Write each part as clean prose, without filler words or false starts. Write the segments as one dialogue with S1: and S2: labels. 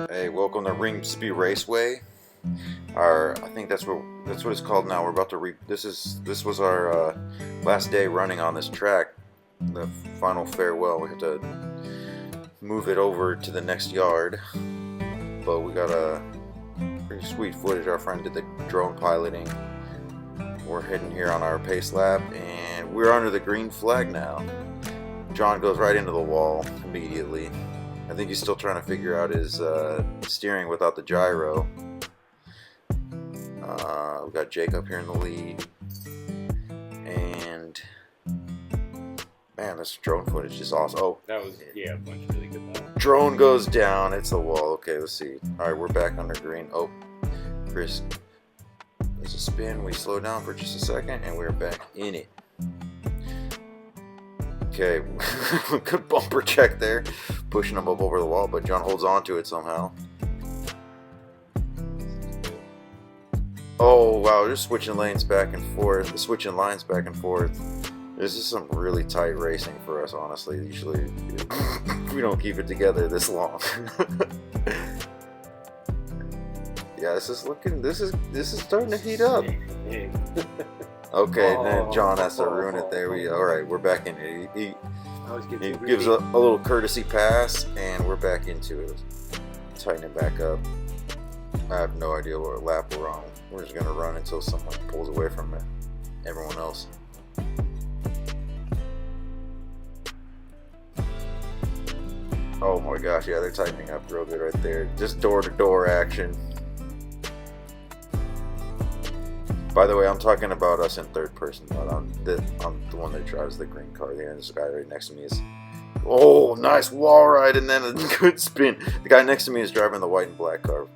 S1: Hey, welcome to ringsby raceway. I think that's what it's called now. We're about to this was our last day running on this track. The final farewell. We have to move it over to the next yard, but we got a pretty sweet footage. Our friend did the drone piloting. We're heading here on our pace lap, and we're under the green flag now. John goes right into the wall immediately. I think he's still trying to figure out his steering without the gyro. We've got Jake up here in the lead. And man, this drone footage is awesome. Oh,
S2: that was, yeah, a bunch of really good stuff.
S1: Drone goes down. It's the wall. Okay, let's see. Alright, we're back under green. Oh, Chris. There's a spin. We slow down for just a second, and we're back in it. Okay, good bumper check there, pushing him up over the wall, but John holds on to it somehow. Oh wow, just switching lanes back and forth, switching lines back and forth. This is some really tight racing for us, honestly. Usually, we don't keep it together this long. Yeah, this is starting to heat up. Okay, then John has to ruin it. There we go. Alright, we're back in it. He gives a little courtesy pass, and we're back into it. Tighten it back up. I have no idea what lap we're on. We're just going to run until someone pulls away from everyone else. Oh my gosh, yeah, they're tightening up real good right there. Just door-to-door action. By the way, I'm talking about us in third person, but I'm the one that drives the green car there, and this guy right next to me is... Oh, nice wall ride, and then a good spin. The guy next to me is driving the white and black car.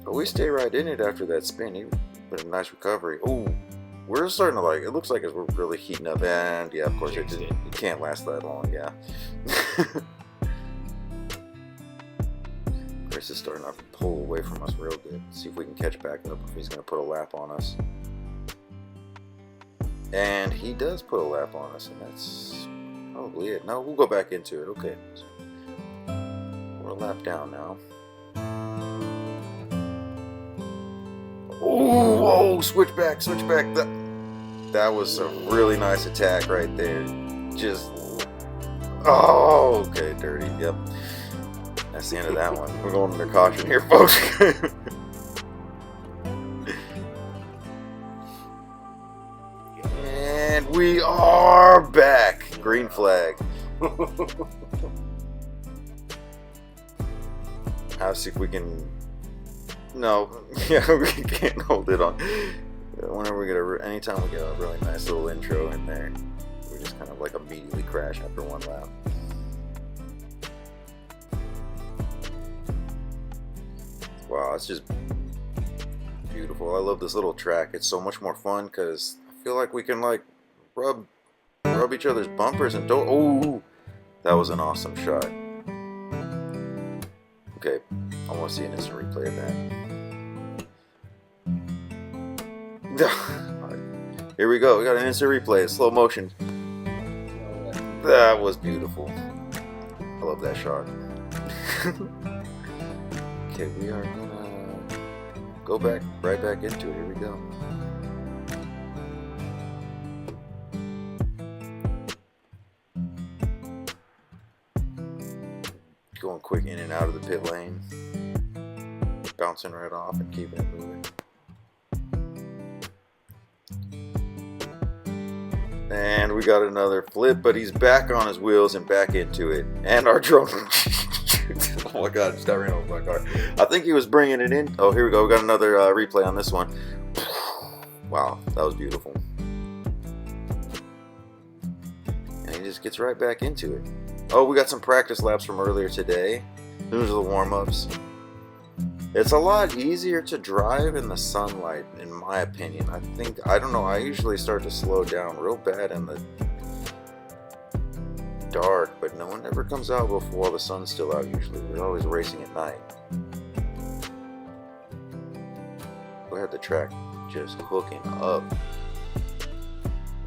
S1: But we stay right in it after that spin. He put a nice recovery. Oh, we're starting to it looks like we're really heating up, and yeah, of course, it can't last that long, yeah. Chris is starting to pull away from us real good. See if we can catch back up if he's going to put a lap on us. And he does put a lap on us, and that's probably it. No, we'll go back into it. Okay. We're a lap down now. Oh, switch back. That was a really nice attack right there. Just, oh, okay, dirty. Yep. That's the end of that one. We're going under caution here, folks. And we are back. Green flag. I'll see if we can... No. Yeah, we can't hold it on. Whenever we get anytime we get a really nice little intro in there, we just kind of immediately crash after one lap. Wow, it's just beautiful. I love this little track. It's so much more fun because I feel like we can rub each other's bumpers and don't. Oh, that was an awesome shot. Okay, I want to see an instant replay of that. Here we go. We got an instant replay, slow motion. That was beautiful. I love that shot. Okay, we are gonna go right back into it. Here we go. Going quick in and out of the pit lane. Bouncing right off and keeping it moving. And we got another flip, but he's back on his wheels and back into it. And our drone... Oh my god, just got ran over my car. I think he was bringing it in. Oh, here we go. We got another replay on this one. Wow, that was beautiful. And he just gets right back into it. Oh, we got some practice laps from earlier today. Those are the warm-ups. It's a lot easier to drive in the sunlight, in my opinion. I don't know, I usually start to slow down real bad in the dark, but no one ever comes out before the sun's still out usually. We're always racing at night. We had the track just hooking up.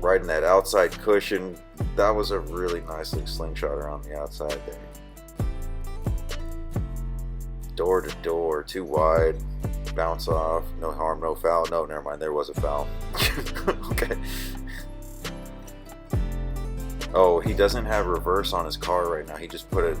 S1: Right in that outside cushion. That was a really nice slingshot around the outside there. Door to door, too wide. Bounce off. No harm, no foul. No, never mind. There was a foul. Okay. Oh, he doesn't have reverse on his car right now. He just put a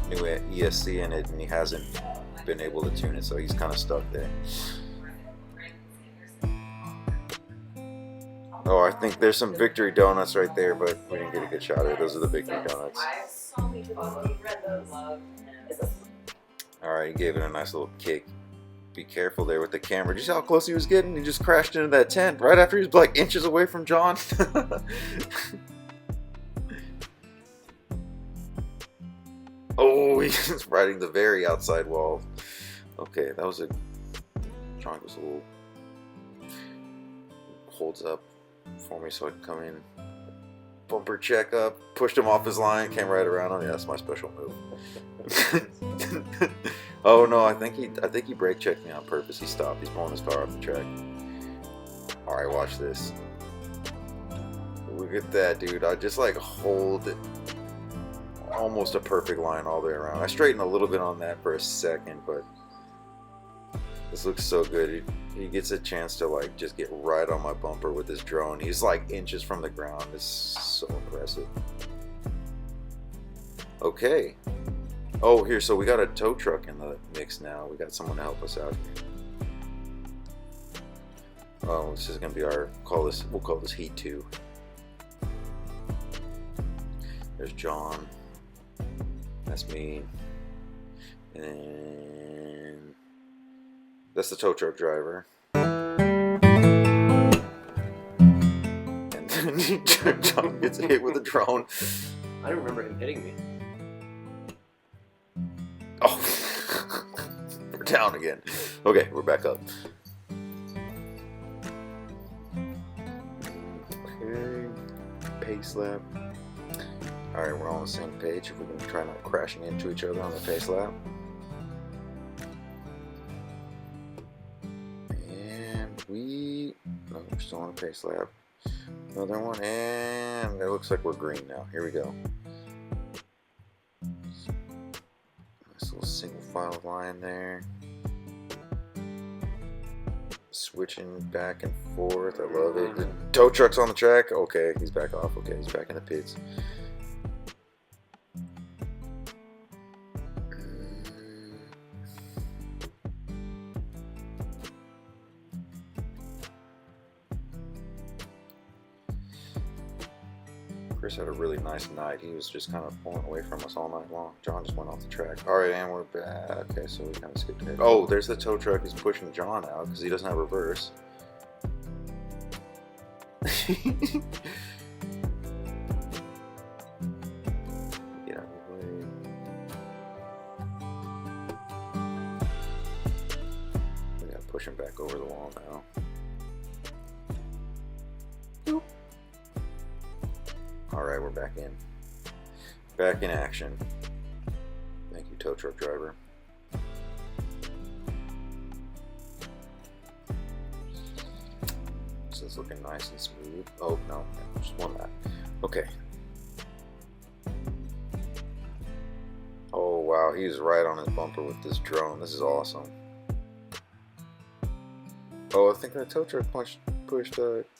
S1: new ESC in it, and he hasn't been able to tune it, so he's kind of stuck there. Oh, I think there's some victory donuts right there, but we didn't get a good shot of it. Those are the victory donuts. Alright, he gave it a nice little kick. Be careful there with the camera. Did you see how close he was getting? He just crashed into that tent right after he was like inches away from John. Oh, he's riding the very outside wall. Okay, that was a... John was a little... Holds up for me so I can come in. Bumper check up. Pushed him off his line. Came right around him. Yeah, that's my special move. Oh no, I think he brake checked me on purpose. He stopped. He's pulling his car off the track. Alright, watch this. Look at that, dude. I just like hold it. Almost a perfect line all the way around. I straightened a little bit on that for a second, but this looks so good. He gets a chance to like just get right on my bumper with his drone. He's like inches from the ground. It's so impressive. Okay. Oh, here, so we got a tow truck in the mix now. We got someone to help us out here. Oh, this is gonna be our we'll call this Heat 2. There's John. That's me. And then that's the tow truck driver. And then John gets hit with a drone.
S2: I don't remember him hitting me.
S1: Oh, we're down again. Okay, we're back up. Okay, pace lap. Alright, we're all on the same page. If we can try not crashing into each other on the pace lap. And no, we're still on the pace lap. Another one, and it looks like we're green now. Here we go. Nice little single file line there. Switching back and forth. I love it. The tow truck's on the track. Okay, he's back off. Okay, he's back in the pits. Chris had a really nice night. He was just kind of pulling away from us all night long. John just went off the track. Alright, and we're back. Okay, so we kind of skipped ahead. Oh, there's the tow truck. He's pushing John out because he doesn't have reverse. Get out of the way. We gotta push him back over the wall now. Alright, we're back in. Back in action. Thank you, tow truck driver. This is looking nice and smooth. Oh, no, just one lap. Okay. Oh, wow, he's right on his bumper with this drone. This is awesome. Oh, I think that tow truck pushed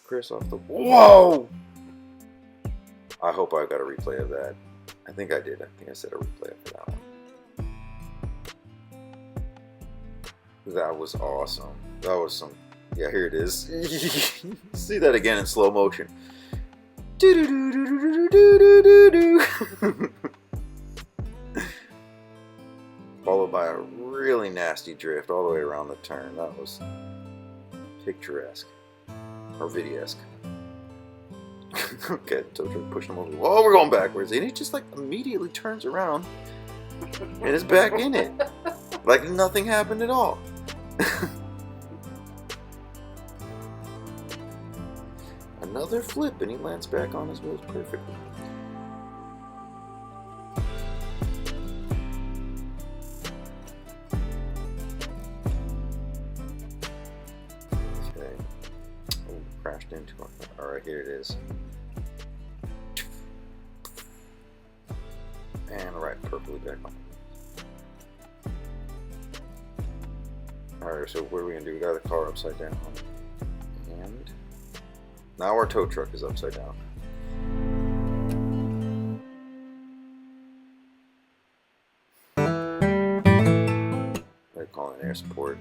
S1: Chris off the... Whoa! I hope I got a replay of that. I think I did. I think I said a replay for that one. That was awesome. That was some... Yeah, here it is. See that again in slow motion. Followed by a really nasty drift all the way around the turn. That was picturesque. Or videesque. Okay, tow truck pushed him over. Whoa, we're going backwards. And he just like immediately turns around and is back in it. Like nothing happened at all. Another flip and he lands back on his wheels perfectly. Okay. Oh, crashed into him. Alright, here it is. And right perfectly back on. Alright, so what are we gonna do? We got the car upside down. And now our tow truck is upside down. They're calling air support.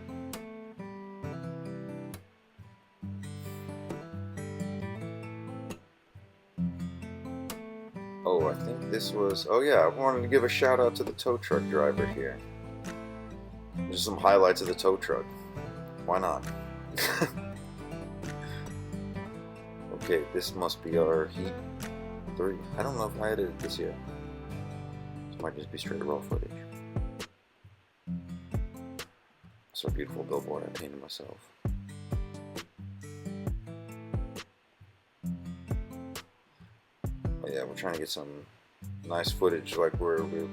S1: Oh, I think this was... Oh yeah, I wanted to give a shout out to the tow truck driver here. Just some highlights of the tow truck. Why not? Okay, this must be our Heat 3. I don't know if I edited this yet. This might just be straight raw footage. It's a beautiful billboard I painted myself. But yeah, we're trying to get some nice footage, like where we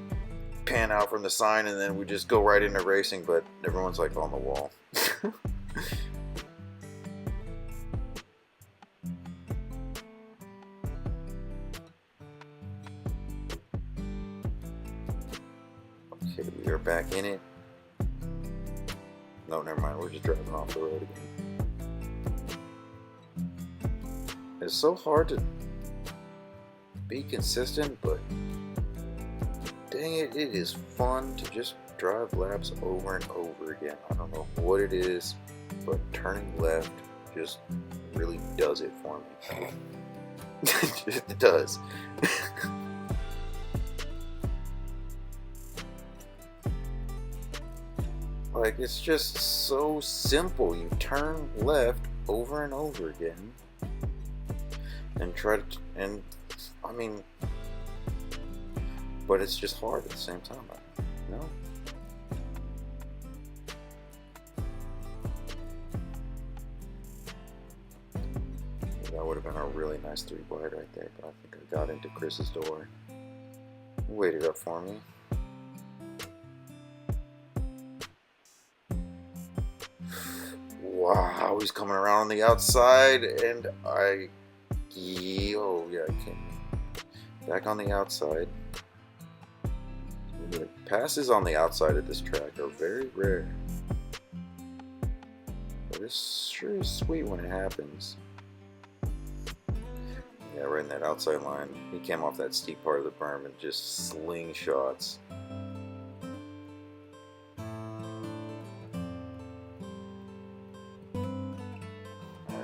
S1: pan out from the sign and then we just go right into racing, but everyone's like on the wall. Okay, we are back in it. No, never mind, we're just driving off the road again. It's so hard to be consistent, but dang it, it is fun to just drive laps over and over again. I don't know what it is, but turning left just really does it for me. It does. Like, it's just so simple. You turn left over and over again and try to, and I mean, but it's just hard at the same time, you know? That would have been a really nice 3 wide right there, but I think I got into Chris's door. He waited up for me. Wow, he's coming around on the outside, and oh yeah, I came back on the outside. The passes on the outside of this track are very rare, but it sure is sweet when it happens. Yeah, right in that outside line. He came off that steep part of the berm and just slingshots.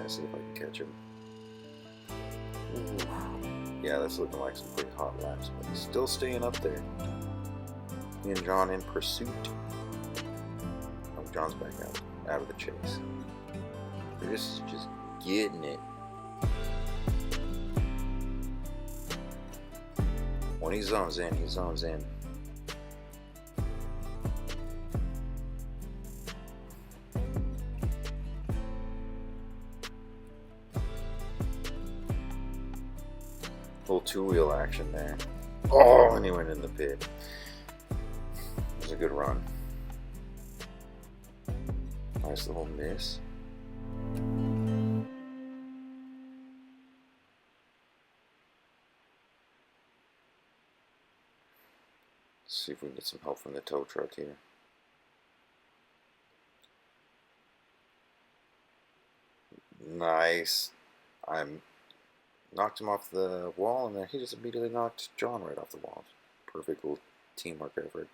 S1: See if I can catch him. Ooh. Yeah, that's looking like some pretty hot laps, but he's still staying up there. Me and John in pursuit. Oh, John's back out of the chase. Chris is just getting it. When he zones in, he zones in. Little 2-wheel action there. Oh, and he went in the pit. It was a good run. Nice little miss. Let's see if we can get some help from the tow truck here. Nice. I'm knocked him off the wall, and then he just immediately knocked John right off the wall. Perfect little teamwork effort.